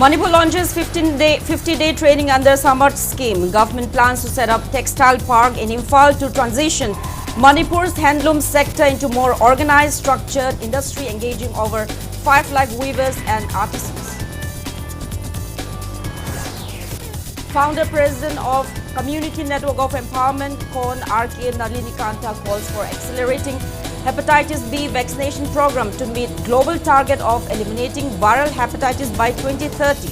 Manipur launches 50-day training under Samarth scheme. Government plans to set up textile park in Imphal to transition Manipur's handloom sector into more organized, structured industry engaging over 5 lakh weavers and artisans. Founder-President of Community Network of Empowerment, CON RK Nalinikanta, calls for accelerating Hepatitis B vaccination program to meet global target of eliminating viral hepatitis by 2030.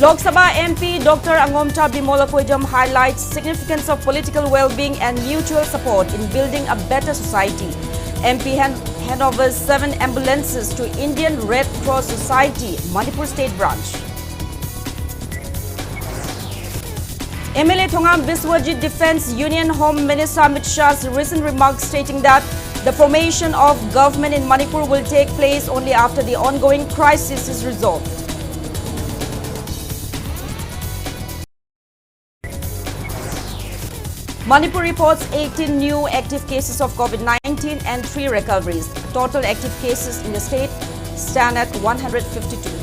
Lok Sabha MP Dr. Angomta Bimolakoijam highlights significance of political well-being and mutual support in building a better society. MP handovers 7 ambulances to Indian Red Cross Society, Manipur State Branch. MLA Thongam Biswajit defends Union Home Minister Amit Shah's recent remarks stating that the formation of government in Manipur will take place only after the ongoing crisis is resolved. Manipur reports 18 new active cases of COVID-19 and 3 recoveries. Total active cases in the state stand at 152.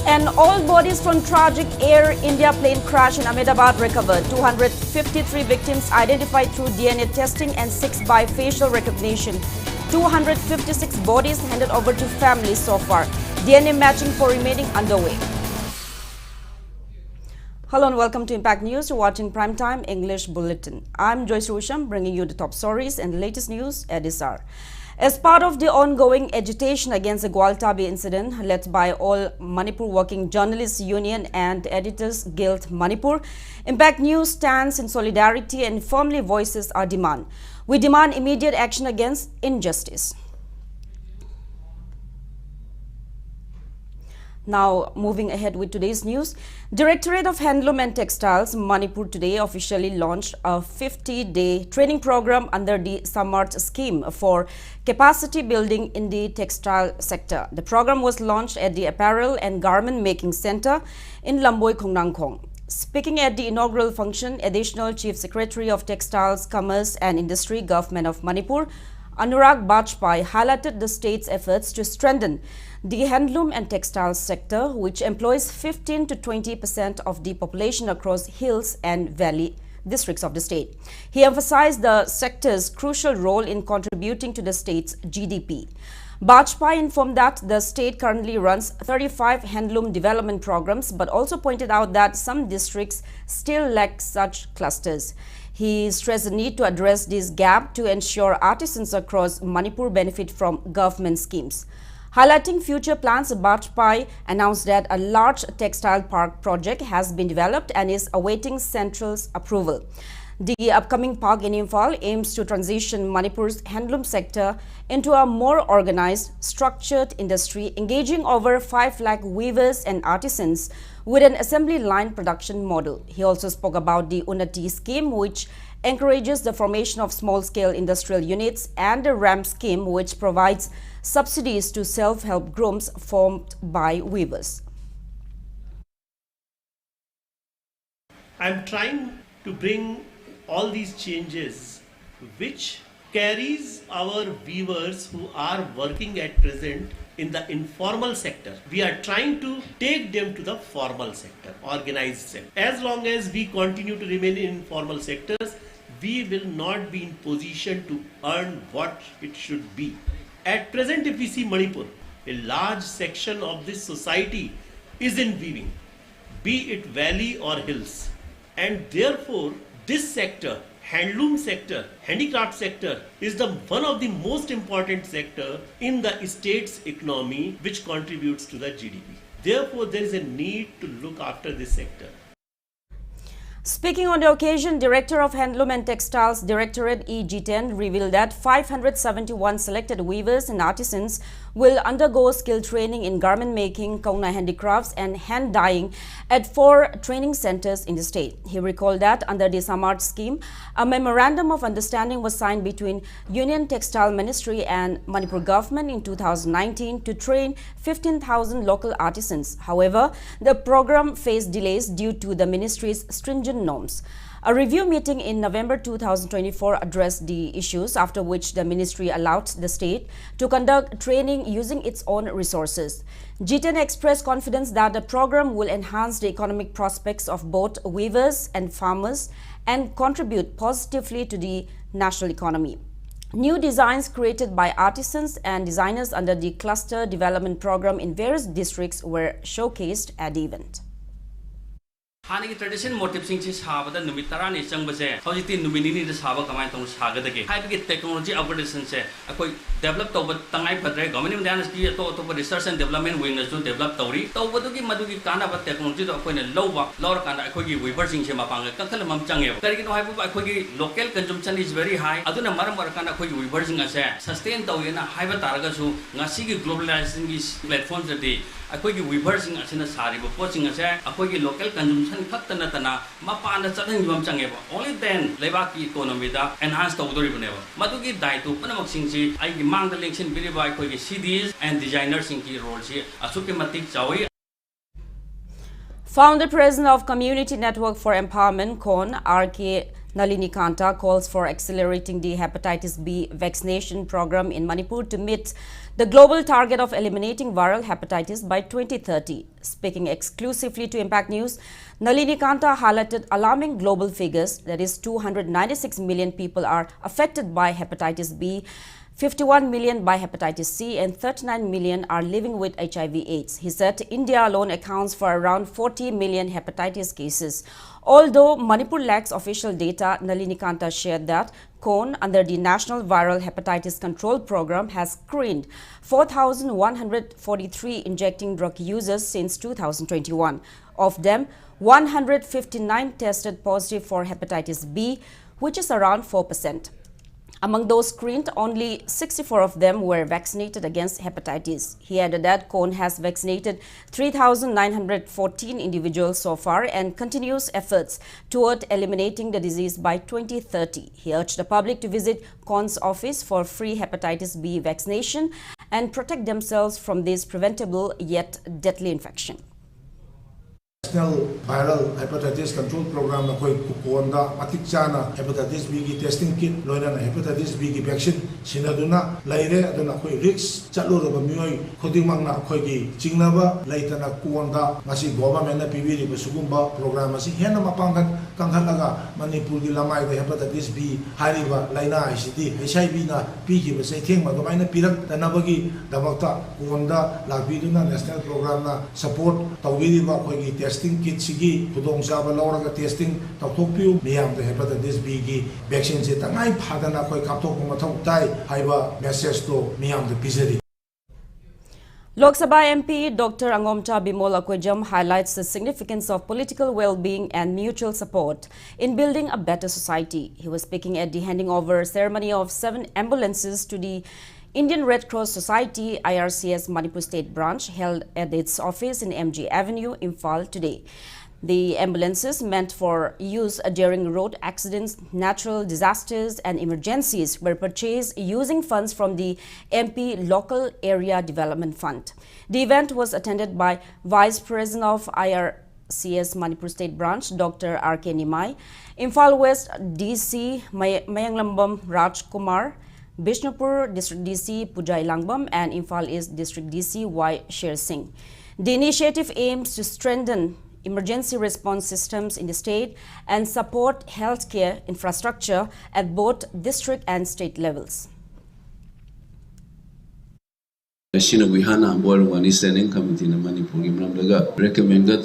And all bodies from tragic Air India plane crash in Ahmedabad recovered. 253 victims identified through DNA testing and 6 by facial recognition. 256 bodies handed over to families so far. DNA matching for remaining underway. Hello and welcome to Impact News. You're watching Primetime English Bulletin. I'm USHAM, bringing you the top stories and the latest news at this hour. As part of the ongoing agitation against the Gwaltabi incident led by all Manipur Working Journalists Union and Editors Guild Manipur, Impact News stands in solidarity and firmly voices our demand. We demand immediate action against injustice. Now, moving ahead with today's news, Directorate of Handloom and Textiles, Manipur today officially launched a 50-day training program under the Samarth scheme for capacity building in the textile sector. The program was launched at the Apparel and Garment Making Center in Lamboi, Khongnangkhong. Speaking at the inaugural function, Additional Chief Secretary of Textiles, Commerce and Industry, Government of Manipur, Anurag Bajpai, highlighted the state's efforts to strengthen the handloom and textile sector, which employs 15 to 20% of the population across hills and valley districts of the state. He emphasized the sector's crucial role in contributing to the state's GDP. Bajpai informed that the state currently runs 35 handloom development programs, but also pointed out that some districts still lack such clusters. He stressed the need to address this gap to ensure artisans across Manipur benefit from government schemes. Highlighting future plans, Bajpai announced that a large textile park project has been developed and is awaiting Central's approval. The upcoming park in Imphal aims to transition Manipur's handloom sector into a more organized, structured industry engaging over 5 lakh weavers and artisans with an assembly line production model. He also spoke about the Unnati scheme, which encourages the formation of small-scale industrial units, and the RAM scheme, which provides subsidies to self-help groups formed by weavers. I'm trying to bring all these changes which carries our weavers who are working at present in the informal sector. We are trying to take them to the formal sector, organized sector. As long as we continue to remain in informal sectors, we will not be in position to earn what it should be. At present, if we see Manipur, a large section of this society is in weaving, be it valley or hills. And therefore, this sector, handloom sector, handicraft sector, is one of the most important sector in the state's economy, which contributes to the GDP. Therefore, there is a need to look after this sector. Speaking on the occasion, Director of Handloom and Textiles Directorate E. Jiten revealed that 571 selected weavers and artisans will undergo skill training in garment making, Kauna handicrafts and hand dyeing at 4 training centers in the state. He recalled that under the Samart scheme, a memorandum of understanding was signed between Union Textile Ministry and Manipur government in 2019 to train 15,000 local artisans. However, the program faced delays due to the ministry's stringent norms. A review meeting in November 2024 addressed the issues, after which the ministry allowed the state to conduct training using its own resources. G10 expressed confidence that the program will enhance the economic prospects of both weavers and farmers and contribute positively to the national economy. New designs created by artisans and designers under the cluster development program in various districts were showcased at the event. हाने tradition motive Singh साबदा नुमित तरानी चंबसे हौजिति नुमिनिनी साब कमाय तंग सागदगे हाइबगे technology upgradation से अखोय develop तौब तंगाय फद्रे government ध्यान की तो research and development wing नसु develop तौरी तौबदुगी मदुगी कानाबा टेक्नोलॉजी तो अखोयने लौर काना अखोयगी वीवर सिंह से मापांग कखल मम चंगे करिगिनो हाइबु अखोयगी local consumption is very high अदुना मरम वरकाना अखोयगी वीवर सिंह असे सस्टेन तौयेना हाइबा तारगसु ngasiगी ग्लोबलाइजेशन की प्लेटफॉर्म जदी अखोयगी वीवर सिंह असिना सारिबो पोचिंग असे अखोयगी लोकल कंजम्पशन खक्त नतना मपान चथंगिबम चंगेबो ओनली देन लेबाकी इकोनॉमी दा एनहांस तौदोरिबनेबो मदुगी दायित्व पनमक सिंगसी आइगी मांगदा लेंक्शन बिरिबा अखोयगी सीडीएस एंड डिजाइनर सिंह की रोल से असुके मतिक चावी. Founder President of Community Network for Empowerment, CON, R.K. Nalinikanta, calls for accelerating the hepatitis B vaccination program in Manipur to meet the global target of eliminating viral hepatitis by 2030. Speaking exclusively to Impact News, Nalinikanta highlighted alarming global figures, that is 296 million people are affected by hepatitis B, 51 million by hepatitis C and 39 million are living with HIV/AIDS. He said India alone accounts for around 40 million hepatitis cases. Although Manipur lacks official data, Nalinikanta shared that CON, under the National Viral Hepatitis Control Program, has screened 4,143 injecting drug users since 2021. Of them, 159 tested positive for hepatitis B, which is around 4%. Among those screened, only 64 of them were vaccinated against hepatitis. He added that CON has vaccinated 3,914 individuals so far and continues efforts toward eliminating the disease by 2030. He urged the public to visit CON's office for free hepatitis B vaccination and protect themselves from this preventable yet deadly infection. National Viral Hepatitis Control Program na koi kukonda matik chana hepatitis B ki testing kit loina na hepatitis B ki vaccine sinaduna laire aduna koi risk chalo ro mioi khodimang na koi ki chingnaba laitana kukonda ngasi government na pibiri ba sugumba program asi hena mapangkan kangkhalaga Manipur ki lamai da hepatitis B hariba laina ICD HIV na P ki ba sai thengma do maina pirak tanabagi damakta kukonda labiduna national program na support tawiri ba koi ki testing kit sigi pudong saba lauraga testing tawthokpiu miyam da hepatitis B ki vaccine se tangai phadana koi kapthok mathau tai haiba message to miyam da pizari. Lok Sabha MP Dr. Angomcha Bimol Akwejam highlights the significance of political well-being and mutual support in building a better society. He was speaking at the handing over ceremony of 7 ambulances to the Indian Red Cross Society IRCS Manipur State Branch held at its office in MG Avenue, Imphal today. The ambulances meant for use during road accidents, natural disasters and emergencies were purchased using funds from the MP Local Area Development Fund. The event was attended by Vice President of IRCS Manipur State Branch, Dr. R.K. Nimai, Imphal West DC Mayanglambam Raj Kumar, Bishnupur District DC Pujai Langbam and Imphal East District DC Y. Sher Singh. The initiative aims to strengthen emergency response systems in the state and support healthcare infrastructure at both district and state levels. Shina Wihana Boil one is standing committee in Manipur recommend that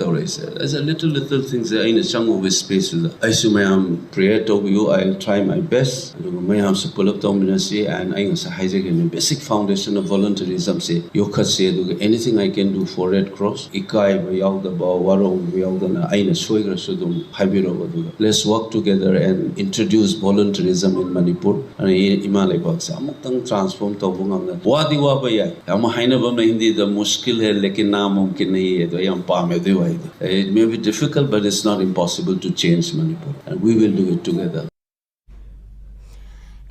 as a little things in a chunk of space with I assume I am prayer to you, I'll try my best. May have to pull up dominance and I was a hijack basic foundation of volunteerism say you could say anything I can do for Red Cross. Ikai Vayalda Waro Vyaldana Aina Suigra Sudum Habiro. Let's work together and introduce volunteerism in Manipur and Imalai Box. Amutang transform Tobunga. Wadi Wabaya. ama hainabam na hindi the mushkil hai lekin namumkin nahi hai to yam paame de wai. It may be difficult but it's not impossible to change Manipur, and we will do it together.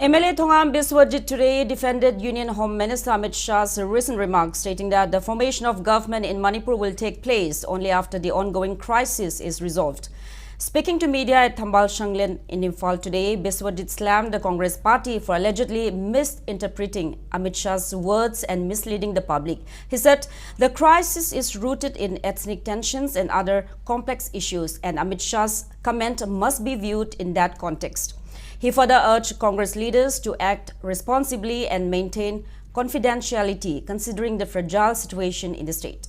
MLA Thongam Biswajit today defended Union Home Minister Amit Shah's recent remarks, stating that the formation of government in Manipur will take place only after the ongoing crisis is resolved. Speaking to media at Thambal Shanglen in Imphal today, Biswajit slammed the Congress party for allegedly misinterpreting Amit Shah's words and misleading the public. He said the crisis is rooted in ethnic tensions and other complex issues, and Amit Shah's comment must be viewed in that context. He further urged Congress leaders to act responsibly and maintain confidentiality, considering the fragile situation in the state.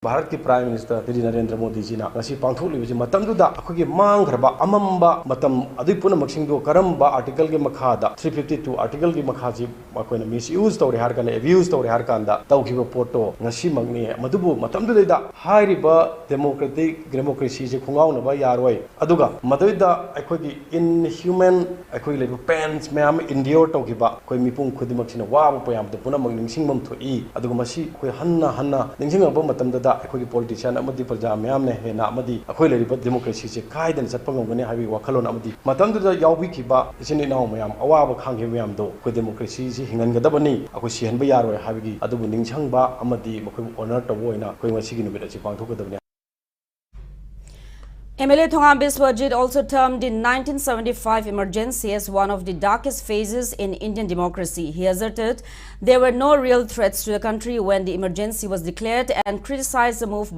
Bharat के prime minister Shri Narendra Modi ji ना पांथोली मतमदुदा अखोगे मांगरबा अमम्बा मतम अदुई पुनमक्सिंगदो करम्बा article के मखादा 352 article के मखाजी मकोइना miss use तौरे हार कान abuse तौरे हार कांदा तौखिबो Poto ngasi magni मदुबु मतमदुदा हारिबा democracy जे खुंगाउनबा यारोय अदुगा मदुदा अखोगी inhuman अखोगी लेबो pens ma'am इंडियोर तौखिबा कोइ मिपुंग खुदिमक्सिना वाबो पयाम त पुनमक निंगसिंगमम थोई अदुगा मसी कोइ हन्ना निंगसिंगबो मतमदुदा अखोगी पॉलिटिशियन अमदी प्रजा म्याम ने हेना अमदी अखोई लेरिबा डेमोक्रेसी से कायदन चटपंगमगने हाबी वखलोन अमदी मतमदुदा यावबिखिबा इसिनि नाव म्याम अवाब खांगे म्याम दो को डेमोक्रेसी से हिंगनगदबनी अखोई सिहनबा यारोय हाबिगी अदुबु निंगसंगबा अमदी मखोई ऑनर तबोइना कोइ मसिगी नुबिदा से पांथोकदबने. MLA Thongam Biswajit also termed the 1975 emergency as one of the darkest phases in Indian democracy. He asserted there were no real threats to the country when the emergency was declared and criticized the move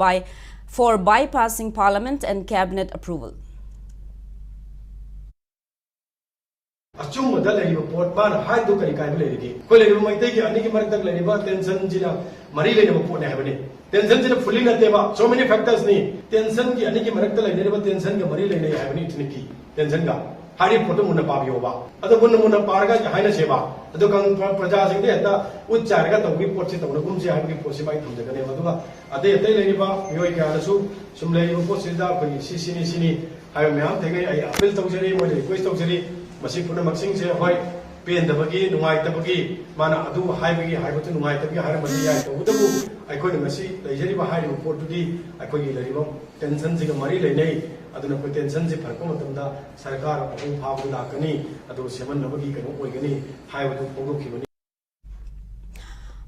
for bypassing parliament and cabinet approval. अचुम दल pot मान हाइदो करी काय लेरिगे कोइ लेरिबो मैतै के अनि के मरतक लेरिबा tension जिना मरी लेने पोट ने हबने टेंशन जिना फुली नतेबा सो मेनी फैक्टर्स नि टेंशन की अनि के मरतक लेरिबा टेंशन के मरी लेने हबने इतनी की टेंशन का हारी फोटो मुन पाबियोबा अदो मुन पारगा हाइना सेबा अदो गं प्रजा सिंग दे ता उच्चारगा तौगी पोट से तौन गुम से हाइबी पोट से बाइ थमजगने मदुगा अदे अतै लेरिबा मियोय कालसु सुम लेरिबो पोट से दा कोइ सिनी हाय म्याम थेगे आई अपील तौजरी मोय रिक्वेस्ट तौजरी मसी पुनमक्सिंग से होय पेंदबगी नुंगाइतबगी माना अदु हाइबगी हाइबतु नुंगाइतबगी हारे मसी याय तौदबु अखोय मसी लेजरिबा हाइबो पोटुदी अखोय लेरिबो टेंशन से मरी लेनै अदुना को टेंशन से फरक मतमदा सरकार अबु फाबु लाकनी अदु सेमनबगी कनो ओइगनी हाइबतु पोगोखिबनी.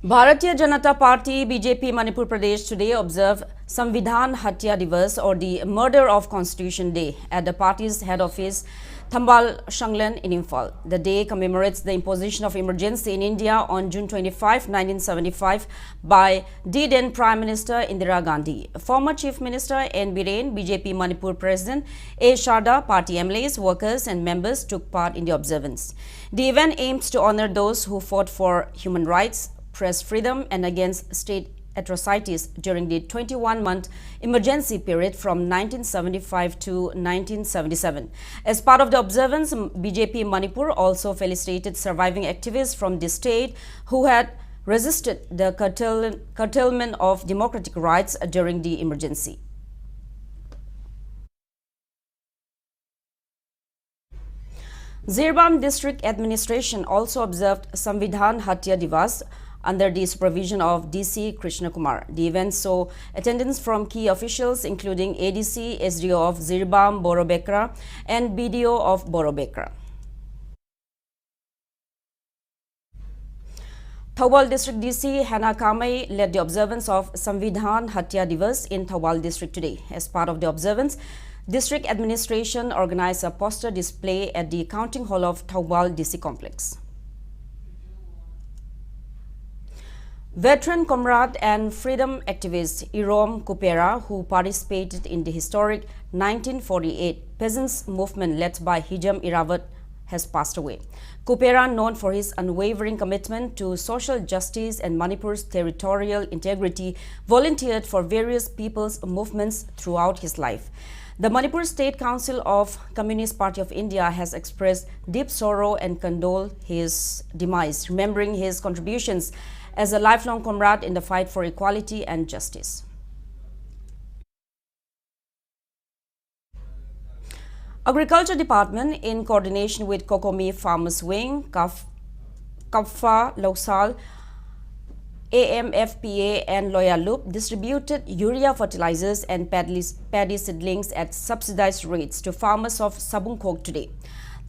Bharatiya Janata Party BJP Manipur Pradesh today observed Samvidhan Hatya Divas, or the Murder of Constitution Day, at the party's head office Thambal Shanglen in Imphal. The day commemorates the imposition of emergency in India on June 25, 1975 by then Prime Minister Indira Gandhi. Former Chief Minister N. Biren, BJP Manipur President A. Sharda, party MLAs, workers and members took part in the observance. The event aims to honor those who fought for human rights, press freedom and against state atrocities during the 21-month emergency period from 1975 to 1977. As part of the observance, BJP Manipur also felicitated surviving activists from the state who had resisted the curtailment of democratic rights during the emergency. Zirbam District Administration also observed Samvidhan Hatya Divas under the supervision of DC Krishna Kumar. The event saw attendance from key officials including ADC, SDO of Zirbam Borobekra and BDO of Borobekra. Thawal District DC Hana Kamai led the observance of Samvidhan Hatya Divas in Thawal District today. As part of the observance, District Administration organized a poster display at the Counting Hall of Thawal DC Complex. Veteran comrade and freedom activist Irom Kupera, who participated in the historic 1948 peasants movement led by Hijam Irawat, has passed away. Kupera, known for his unwavering commitment to social justice and Manipur's territorial integrity, volunteered for various people's movements throughout his life. The Manipur State Council of Communist Party of India has expressed deep sorrow and condoled his demise, remembering his contributions as a lifelong comrade in the fight for equality and justice. Agriculture Department, in coordination with Kokomi Farmers Wing, Kapfa, Loksal, AMFPA and Loya Loop distributed urea fertilizers and paddy seedlings at subsidized rates to farmers of Sabungkhok today.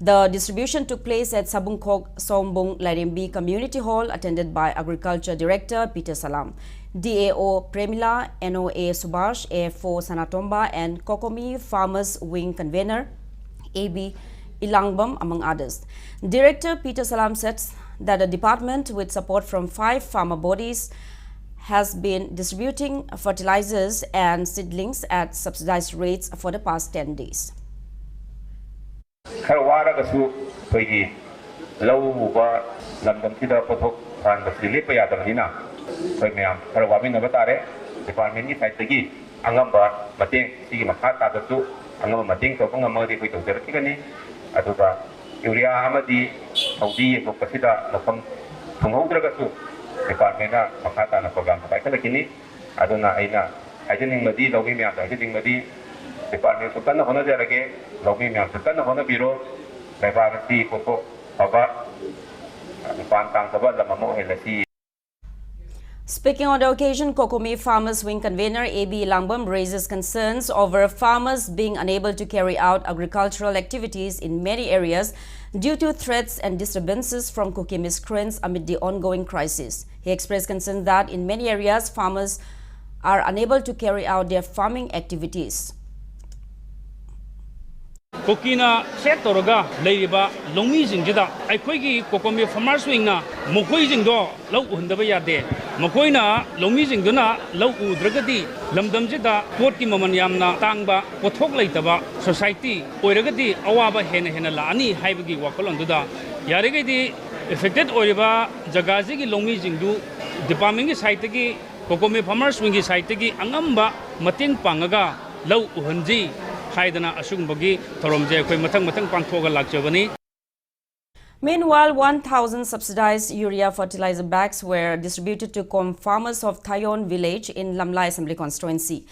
The distribution took place at Sabungkhok Sombung Larimbi Community Hall, attended by Agriculture Director Peter Salam, DAO Premila, NOA Subhash, AFO Sanatomba and Kokomi Farmers Wing Convener AB Ilangbam, among others. Director Peter Salam said that the department, with support from 5 farmer bodies, has been distributing fertilizers and seedlings at subsidized rates for the past 10 days. Urea amadi Saudi Bokasida Lapam Tunghogragasu, Department Makata na program sa Kalakini, Adona Aina, Hiding Madi, Logimia, Hiding Madi, Department Sultan of Honajarage, Logimia, Sultan of Honabiro, Bavati, Popo, Ava, Pantang Saba, Lamamo, Elasi. Speaking on the occasion, Kokomi Farmers Wing Convener AB Langbam raises concerns over farmers being unable to carry out agricultural activities in many areas due to threats and disturbances from Kuki miscreants amid the ongoing crisis. He expressed concern that in many areas, farmers are unable to carry out their farming activities. Kokina set toroga leiba longmi jingjida aikhoigi Kokomi Farmers Wing na mokoi jingdo lau hundaba yade makoina longmi jingduna lau udragadi lamdamjida pot ki maman yamna tangba pothok leitaba society oiragadi awaba hena hena laani haibagi wakolonduda yaregedi affected oiriba jagaji gi longmi jingdu department gi site gi Kokomi Farmers Wing gi site gi angamba mateng pangaga lau uhanji. Meanwhile, 1,000 subsidized urea fertilizer bags were distributed to Kom farmers of Thayon village in Lamla Assembly constituency.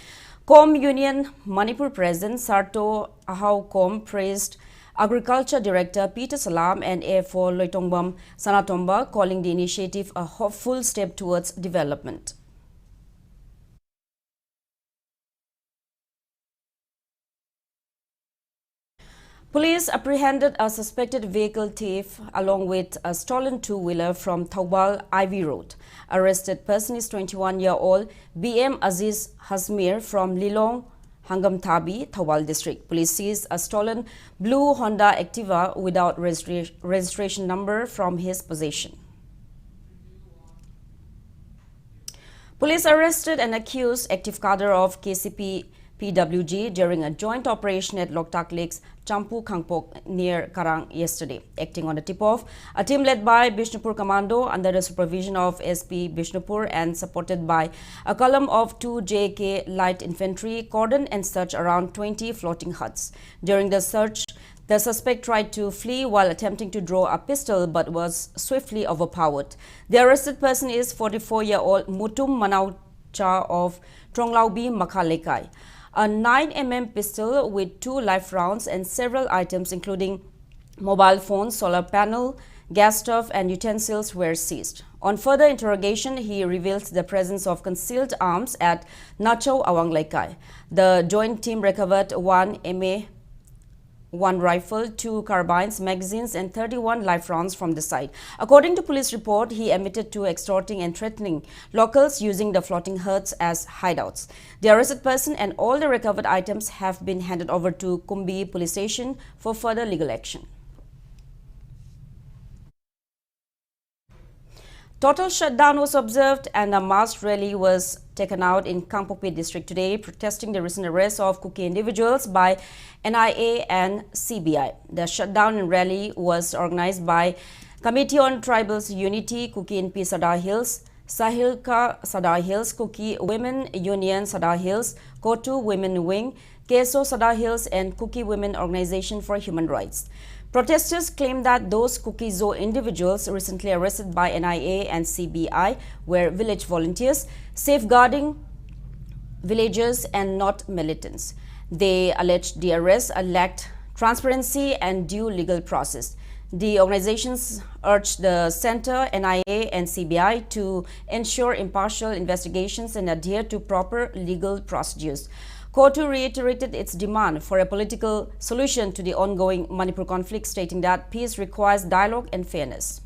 Kom Union Manipur President Sarto Ahau Kom praised Agriculture Director Peter Salam and AFO Loitongbam Sanatomba, calling the initiative a hopeful step towards development. Police apprehended a suspected vehicle thief along with a stolen two-wheeler from Thawbal Ivy Road. Arrested person is 21-year-old BM Aziz Hasmir from Lilong, Hangamthabi, Thawbal district. Police seized a stolen blue Honda Activa without registration number from his possession. Police arrested an accused active cadre of KCP PWG during a joint operation at Loktak Lakes, Champu Khangpok near Karang yesterday. Acting on the tip-off, a team led by Bishnupur Commando under the supervision of SP Bishnupur and supported by a column of 2 JK Light Infantry cordoned and searched around 20 floating huts. During the search, the suspect tried to flee while attempting to draw a pistol but was swiftly overpowered. The arrested person is 44-year-old Mutum Manaucha of Tronglaubi, Makhalekai. A 9mm pistol with 2 live rounds and several items including mobile phone, solar panel, gas stove and utensils were seized. On further interrogation, he reveals the presence of concealed arms at Nachau Awanglekai. The joint team recovered 1 MA, 1 rifle, 2 carbines, magazines and 31 live rounds from the site. According to police report, he admitted to extorting and threatening locals using the floating huts as hideouts. The arrested person and all the recovered items have been handed over to Kumbi police station for further legal action. Total shutdown was observed and a mass rally was taken out in Kangpokpi district today, protesting the recent arrest of Kuki individuals by NIA and CBI. The shutdown and rally was organized by Committee on Tribals Unity, Kuki NP Sadar Hills, Sahilka Sadar Hills, Kuki Women Union Sadar Hills, Kotu Women Wing, Keso Sadar Hills and Kuki Women Organization for Human Rights. Protesters claim that those Kuki-Zo individuals recently arrested by NIA and CBI were village volunteers, safeguarding villagers and not militants. They alleged the arrests lacked transparency and due legal process. The organizations urged the Center, NIA and CBI to ensure impartial investigations and adhere to proper legal procedures. COTU reiterated its demand for a political solution to the ongoing Manipur conflict, stating that peace requires dialogue and fairness.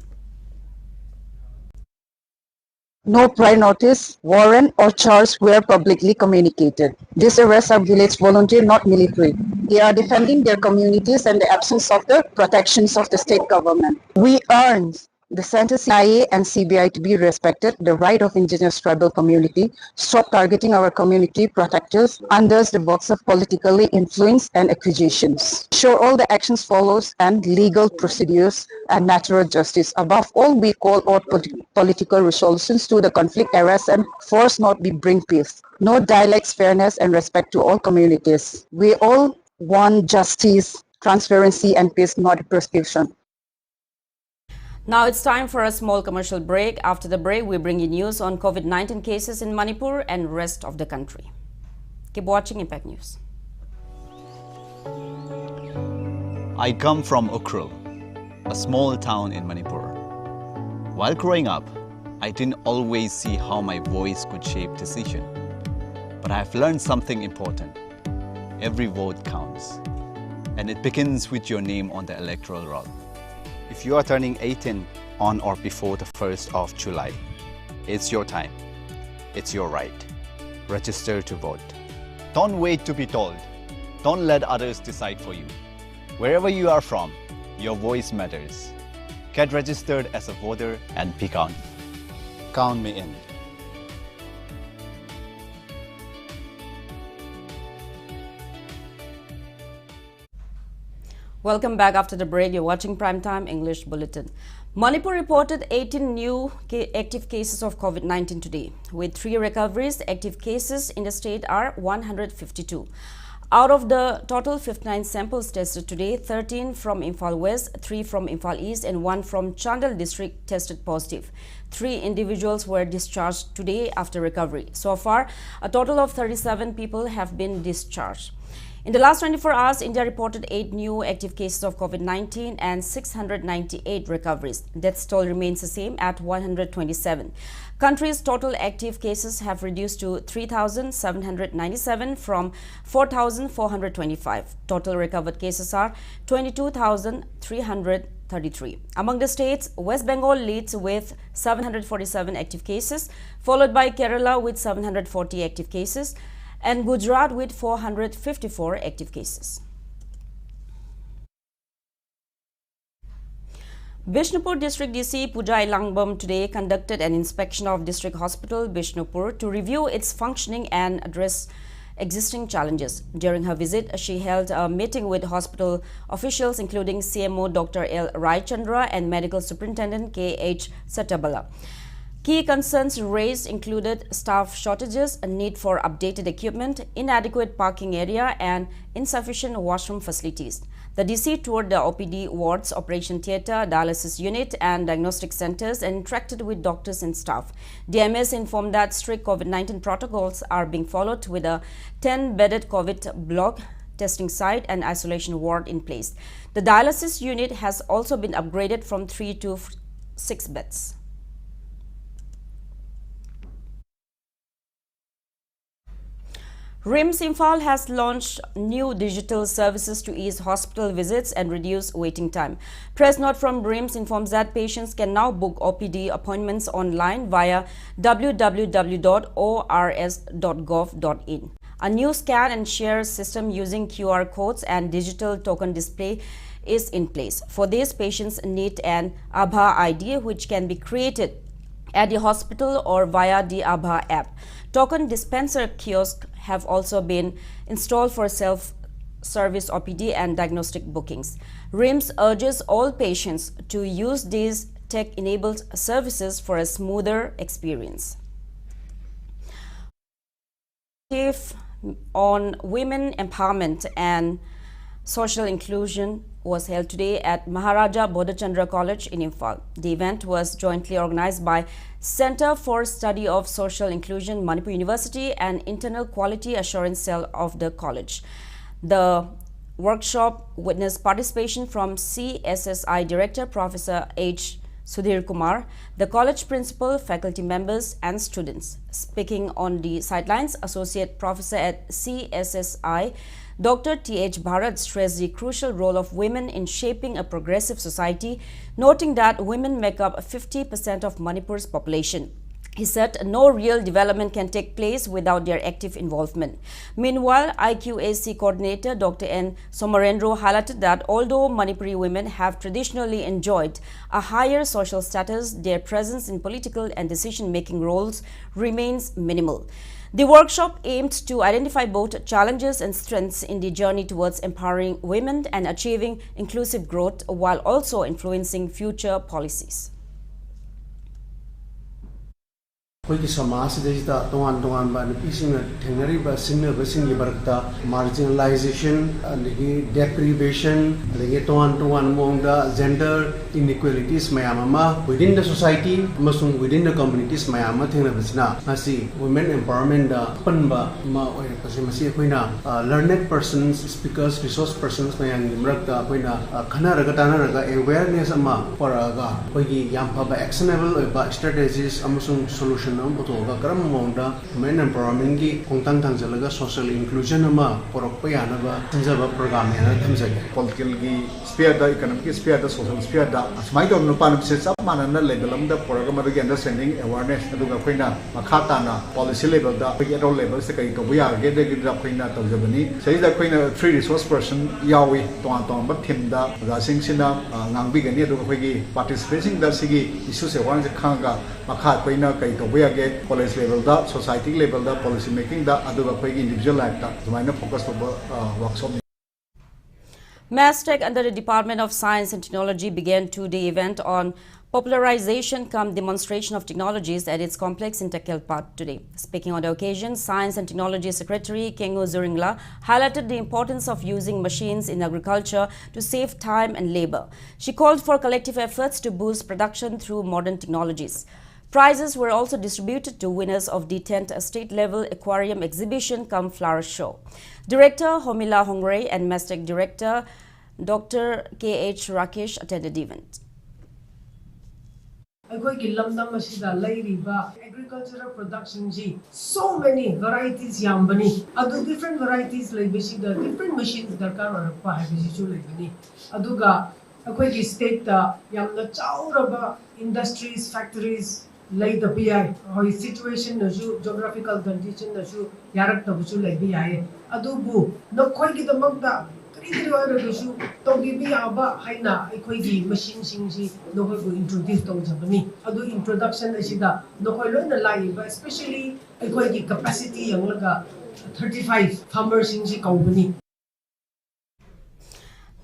No prior notice, warrant, or charge were publicly communicated. These arrests are village volunteer, not military. They are defending their communities and the absence of the protections of the state government. We urge the Center, CIA, and CBI to be respected, the right of indigenous tribal community, stop targeting our community protectors under the box of politically influence and accusations. Sure, all the actions follows and legal procedures and natural justice. Above all, we call out political resolutions to the conflict arrest and force not be bring peace. No dialects, fairness, and respect to all communities. We all want justice, transparency, and peace, not prescription. Now it's time for a small commercial break. After the break, we bring you news on COVID-19 cases in Manipur and rest of the country. Keep watching Impact News. I come from Ukrul, a small town in Manipur. While growing up, I didn't always see how my voice could shape decision. But I've learned something important. Every vote counts. And it begins with your name on the electoral roll. If you are turning 18 on or before the 1st of July, it's your time. It's your right. Register to vote. Don't wait to be told. Don't let others decide for you. Wherever you are from, your voice matters. Get registered as a voter and be counted. Count me in. Welcome back after the break. You're watching Primetime English Bulletin. Manipur reported 18 new active cases of COVID-19 today. With 3 recoveries, active cases in the state are 152. Out of the total 59 samples tested today, 13 from Imphal West, 3 from Imphal East, and 1 from Chandal district tested positive. 3 individuals were discharged today after recovery. So far, a total of 37 people have been discharged. In the last 24 hours, India reported 8 new active cases of COVID-19 and 698 recoveries. Death toll remains the same at 127. Country's total active cases have reduced to 3,797 from 4,425. Total recovered cases are 22,333. Among the states, West Bengal leads with 747 active cases, followed by Kerala with 740 active cases, and Gujarat with 454 active cases. Bishnupur District DC Pujai Langbam today conducted an inspection of District Hospital Bishnupur to review its functioning and address existing challenges. During her visit, she held a meeting with hospital officials including CMO Dr. L. Raichandra and Medical Superintendent K.H. Satabala. Key concerns raised included staff shortages, a need for updated equipment, inadequate parking area, and insufficient washroom facilities. The DC toured the OPD wards, operation theatre, dialysis unit, and diagnostic centers and interacted with doctors and staff. DMS informed that strict COVID-19 protocols are being followed with a 10-bedded COVID block testing site and isolation ward in place. The dialysis unit has also been upgraded from 3 to 6 beds. RIMS Imphal has launched new digital services to ease hospital visits and reduce waiting time. Press note from RIMS informs that patients can now book OPD appointments online via www.ors.gov.in. A new scan and share system using QR codes and digital token display is in place. For this, patients need an Abha ID which can be created at the hospital or via the Abha app. Token dispenser kiosks have also been installed for self-service OPD and diagnostic bookings. RIMS urges all patients to use these tech-enabled services for a smoother experience. On women empowerment and social inclusion was held today at Maharaja Bodhachandra College in Imphal. The event was jointly organized by Center for Study of Social Inclusion, Manipur University, and Internal Quality Assurance Cell of the college. The workshop witnessed participation from CSSI Director Professor H. Sudhir Kumar, the college principal, faculty members and students. Speaking on the sidelines, Associate Professor at CSSI, Dr. T.H. Bharat stressed the crucial role of women in shaping a progressive society, noting that women make up 50% of Manipur's population. He said no real development can take place without their active involvement. Meanwhile, IQAC coordinator Dr. N. Somarendro highlighted that although Manipuri women have traditionally enjoyed a higher social status, their presence in political and decision-making roles remains minimal. The workshop aimed to identify both challenges and strengths in the journey towards empowering women and achieving inclusive growth while also influencing future policies. Koi samas dejita tongan ba nupising thengnari ba sinna basing barakta marginalization legi deprivation legi tongan mongda gender inequalities mayama within the society amasung within the communities mayama thengna basina masi women empowerment da panba ma oi pasi masi koina learned persons speakers resource persons mayang imrakta koina khana raga tana raga awareness ama paraga koigi yam phaba actionable ba strategies amasung solution women empowerment ki kongtang tangzalaga social inclusion ama porokpa yanaba tinjaba program yana thamjage political ki sphere da economic sphere da social sphere da asmai dom no panam se chap manana level am da program da understanding awareness aduga koina makhata na policy level da federal level se kai to buya ge de gidra koina tawjabani sei da koina free resource person yawi ton ba thim da da sing sina ngangbi gani aduga koigi participating da sigi issue se wan se khanga makha koina kai to buya ge college level da society level da policy making da aduga koigi individual life da zumaina focus to workshop. Mastech under the Department of Science and Technology began two-day event on popularization cum demonstration of technologies at its complex in Tekelpat today. Speaking on the occasion, Science and Technology Secretary Kengo Zuringla highlighted the importance of using machines in agriculture to save time and labor. She called for collective efforts to boost production through modern technologies. Prizes were also distributed to winners of the 10th state-level aquarium exhibition cum flower show. Director Homila Hongre and Mastech Director Dr. K.H. Rakesh attended the event. Agricultural production so many varieties yambani adu different varieties like different machines darkar orakpa habisi labani aduga akoi state da yamna chauraba industries factories lay the PI or situation nasu geographical condition nasu yarak tabusu lay bi adubu no koi ki damagda kari oirasu togi bi aba haina akoi gi machine singsi no koi go introduce to jabani adu introduction asida no koi loina lai ba especially akoi gi capacity yanglaga 35 farmers singsi kaubani.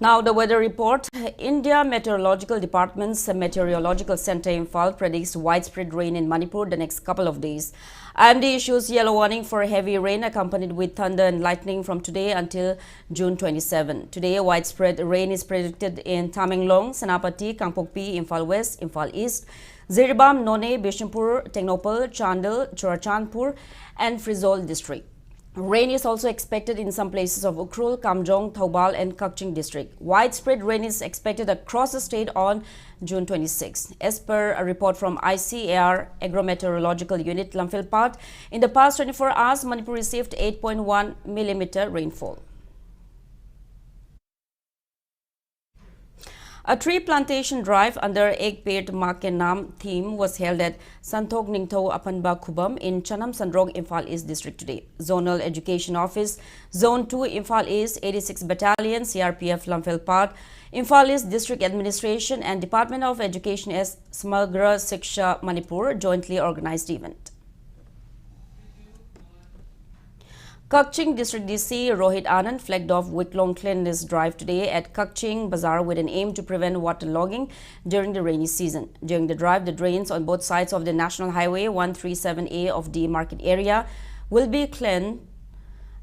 Now the weather report. India Meteorological Department's Meteorological Center Imphal predicts widespread rain in Manipur the next couple of days. IMD issues yellow warning for heavy rain accompanied with thunder and lightning from today until June 27. Today, widespread rain is predicted in Tamenglong, Senapati, Kangpokpi, Imphal West, Imphal East, Ziribam, None, Bishnupur, Technopal, Chandel, Churachandpur and Frizol district. Rain is also expected in some places of Ukhrul, Kamjong, Thoubal and Kakching district. Widespread rain is expected across the state on June 26. As per a report from ICAR Agrometeorological Unit Lamphilpat, in the past 24 hours, Manipur received 8.1 mm rainfall. A tree plantation drive under Ek Pet Ma Ke Naam theme was held at Santhok Ningtho Apanba Khubam in Chanam Sandrog, Imphal East District today. Zonal Education Office, Zone 2, Imphal East, 86 Battalion, CRPF Lamphilpat, Imphal East District Administration and Department of Education as Smagra Siksha Manipur jointly organized the event. Kakching District DC Rohit Anand flagged off week-long cleanliness drive today at Kakching Bazaar with an aim to prevent waterlogging during the rainy season. During the drive, the drains on both sides of the National Highway 137A of the market area will be cleaned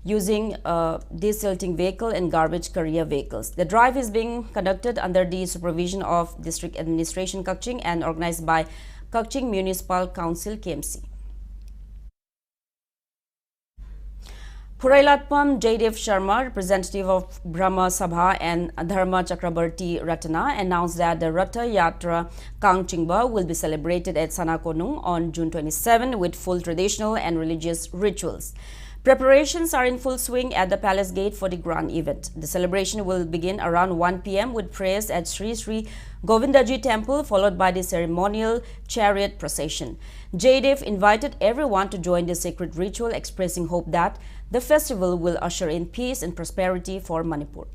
using a desilting vehicle and garbage carrier vehicles. The drive is being conducted under the supervision of District Administration Kakching and organized by Kakching Municipal Council KMC. Purailatpam Jaidev Sharma, representative of Brahma Sabha and Dharma Chakrabarti Ratana, announced that the Ratha Yatra Kangchingba will be celebrated at Sanakonung on June 27 with full traditional and religious rituals. Preparations are in full swing at the palace gate for the grand event. The celebration will begin around 1 p.m. with prayers at Sri Govindaji temple, followed by the ceremonial chariot procession. Jaidev invited everyone to join the sacred ritual, expressing hope that the festival will usher in peace and prosperity for Manipur.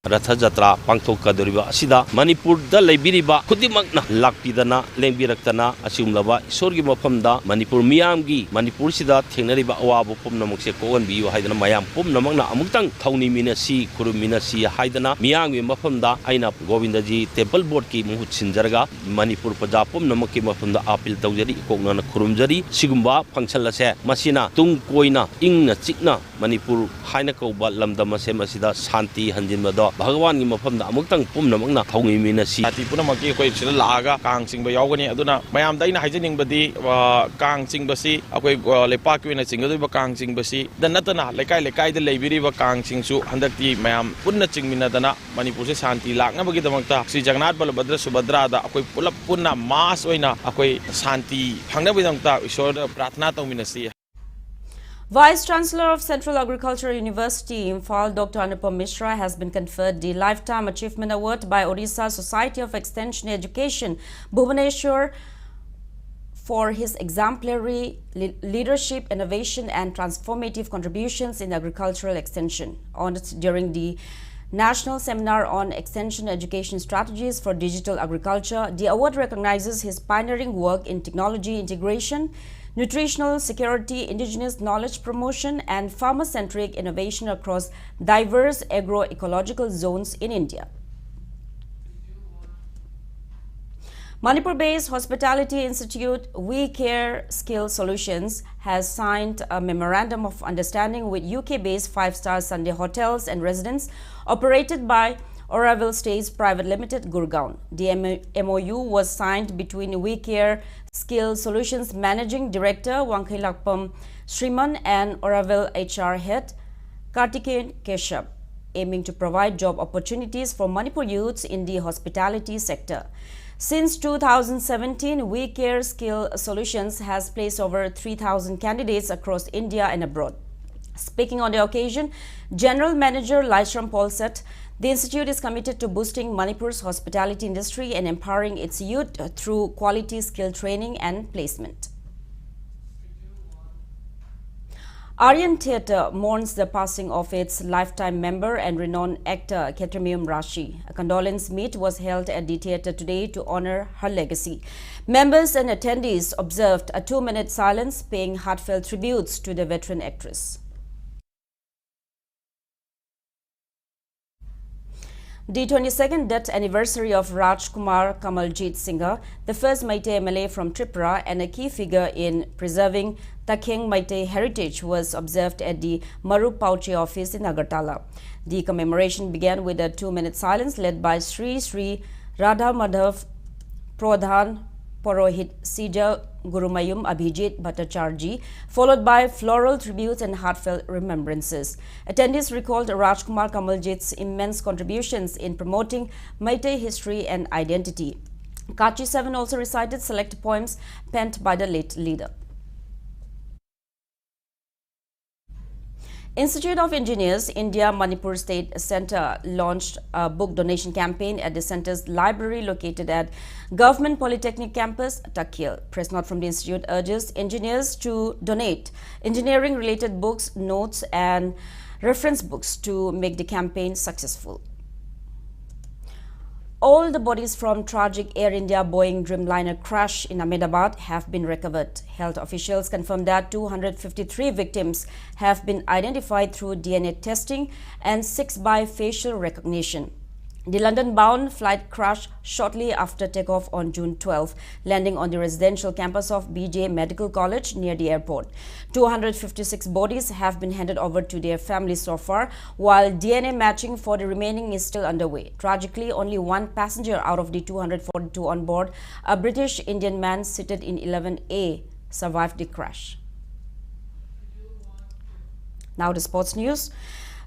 Ratha Jatra Pangthokadoriba Asida Manipur da Laibiriba Kudimakna Lakpidana Lengbiratana Asumlava Sorgi Mapamda Manipur Miamgi Manipur Sida Teneriba Awabu Pumnamukse Kogan Biu Haidana Mayam Pumnamagna Amutang Tony Minasi Kuruminasi Haidana Miangi Mapamda Aina Govindaji Temple Board Ki Muhut Sinjarga Manipur Pajapum Namaki Mapamda Apil Taujari Kogana Kurumjari Sigumba Pangsalase Masina Tung Koina Ingna Chikna Manipur Haina Koba Lamdamase Masida Santi Hanjimada Bhagawan Mapam Amutang Pumnamagna Tongi Minasi. Punamaki Laga, Kang Sing Bayogani, Aduna, Mayam Dina Hijing Badi, Kang Sing Basi, Akwe Lepaku in a single Kang Sing Basi, the Natana, Lekai the Labiri Kang Sing Su, under the Mayam Punaching Minadana, Manipur Santi, Lak, Nabagita, Si Jaganat Balabadra Subadrada, Akwe Pula Puna, Mas Oina, Akwe Santi, Hangabidanta, we showed Pratnato Minasi. Vice Chancellor of Central Agricultural University, Imphal, Dr. Anupam Mishra, has been conferred the Lifetime Achievement Award by Odisha Society of Extension Education, Bhubaneswar, for his exemplary leadership, innovation and transformative contributions in agricultural extension. Honored during the National Seminar on Extension Education Strategies for Digital Agriculture, the award recognizes his pioneering work in technology integration, nutritional security, indigenous knowledge promotion, and farmer-centric innovation across diverse agroecological zones in India. Manipur-based Hospitality Institute We Care Skill Solutions has signed a memorandum of understanding with UK-based 5-star Sunday hotels and residents operated by Oracle Stays Private Limited, Gurgaon. The MOU was signed between We Care Skill Solutions Managing Director Wankailakpam Sriman and Oracle HR Head Kartikeyan Keshav, aiming to provide job opportunities for Manipur youths in the hospitality sector. Since 2017, We Care Skill Solutions has placed over 3,000 candidates across India and abroad. Speaking on the occasion, General Manager Laishram Paul said, the institute is committed to boosting Manipur's hospitality industry and empowering its youth through quality skill training and placement. Aryan Theatre mourns the passing of its lifetime member and renowned actor Ketramium Rashi. A condolence meet was held at the theatre today to honor her legacy. Members and attendees observed a 2-minute silence, paying heartfelt tributes to the veteran actress. The 22nd death anniversary of Rajkumar Kamaljit Singh, the first Meitei MLA from Tripura and a key figure in preserving Takheng Meitei heritage, was observed at the Maru Pauche office in Agartala. The commemoration began with a 2-minute silence led by Sri Radha Madhav Pradhan Purohit Sija Gurumayum Abhijit Bhattacharji, followed by floral tributes and heartfelt remembrances. Attendees recalled Rajkumar Kamaljit's immense contributions in promoting Meitei history and identity. Kachi 7 also recited select poems penned by the late leader. Institute of Engineers, India Manipur State Centre launched a book donation campaign at the centre's library located at Government Polytechnic Campus, Takil. Press note from the institute urges engineers to donate engineering-related books, notes and reference books to make the campaign successful. All the bodies from tragic Air India Boeing Dreamliner crash in Ahmedabad have been recovered. Health officials confirmed that 253 victims have been identified through DNA testing and 6 by facial recognition. The London-bound flight crashed shortly after takeoff on June 12, landing on the residential campus of BJ Medical College near the airport. 256 bodies have been handed over to their families so far, while DNA matching for the remaining is still underway. Tragically, only one passenger out of the 242 on board, a British-Indian man seated in 11A, survived the crash. Now to sports news.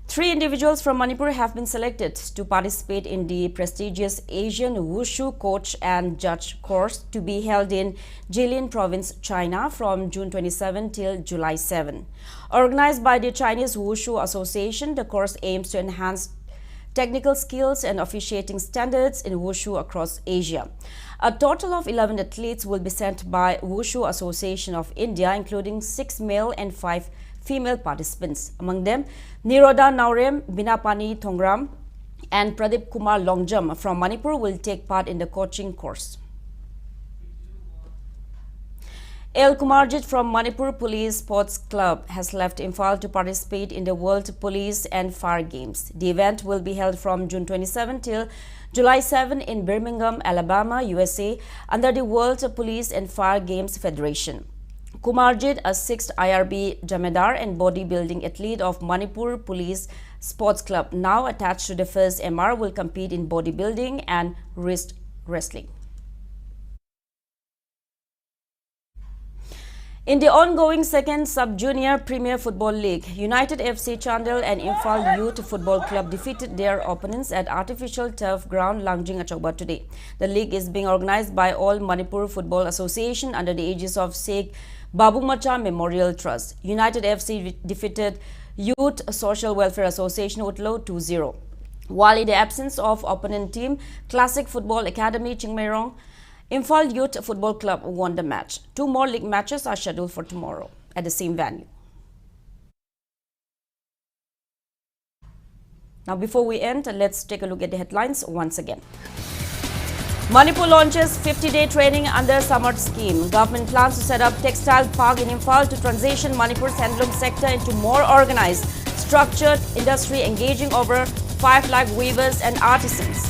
3 individuals from Manipur have been selected to participate in the prestigious Asian Wushu Coach and Judge course to be held in Jilin Province, China from June 27 till July 7. Organized by the Chinese Wushu Association, the course aims to enhance technical skills and officiating standards in Wushu across Asia. A total of 11 athletes will be sent by Wushu Association of India, including 6 male and 5 female participants. Among them, Niroda Naurem, Binapani Thongram, and Pradeep Kumar Longjam from Manipur will take part in the coaching course. El Kumarjit from Manipur Police Sports Club has left Imphal to participate in the World Police and Fire Games. The event will be held from June 27 till July 7 in Birmingham, Alabama, USA, under the World Police and Fire Games Federation. Kumarjit, a 6th IRB Jamedar and bodybuilding athlete of Manipur Police Sports Club, now attached to the 1st MR, will compete in bodybuilding and wrist wrestling. In the ongoing 2nd Sub-Junior Premier Football League, United FC Chandel and Imphal Youth Football Club defeated their opponents at artificial turf ground Langjing Achauba today. The league is being organized by All Manipur Football Association under the aegis of Sheikh Babumacha Memorial Trust. United FC defeated Youth Social Welfare Association Utlo 2-0. While in the absence of opponent team, Classic Football Academy Chingmairong, Imphal Youth Football Club won the match. 2 more league matches are scheduled for tomorrow at the same venue. Now, before we end, let's take a look at the headlines once again. Manipur launches 50-day training under Samarth scheme. Government plans to set up textile park in Imphal to transition Manipur's handloom sector into more organized, structured industry engaging over 5 lakh weavers and artisans.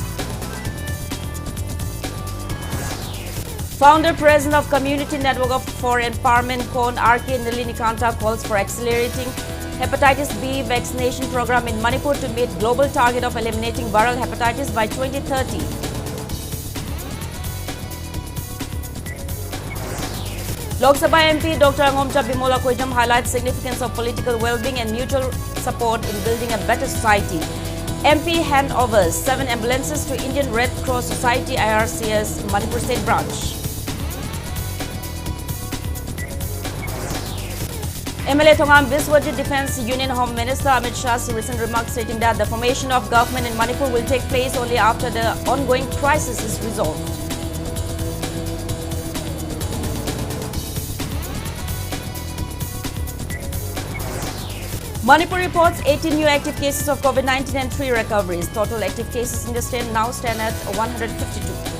Founder President of Community Network for Empowerment Kon R.K. Nalinikanta calls for accelerating hepatitis B vaccination program in Manipur to meet global target of eliminating viral hepatitis by 2030. Lok Sabha MP Dr. Angomcha Bimola Koijam highlights significance of political well-being and mutual support in building a better society. MP handovers 7 ambulances to Indian Red Cross Society IRCS Manipur State Branch. MLA Thongam Biswajit Defense Union Home Minister Amit Shah's recent remarks stating that the formation of government in Manipur will take place only after the ongoing crisis is resolved. Manipur reports 18 new active cases of COVID-19 and 3 recoveries. Total active cases in the state now stand at 152.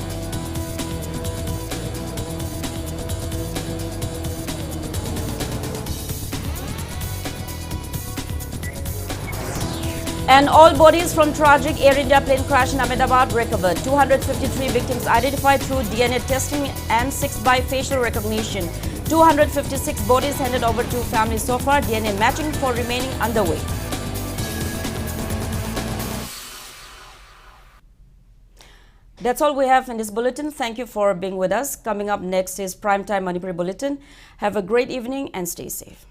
And all bodies from tragic Air India plane crash in Ahmedabad recovered. 253 victims identified through DNA testing and 6 by facial recognition. 256 bodies handed over to families so far. DNA matching for remaining underway. That's all we have in this bulletin. Thank you for being with us. Coming up next is Primetime Manipuri Bulletin. Have a great evening and stay safe.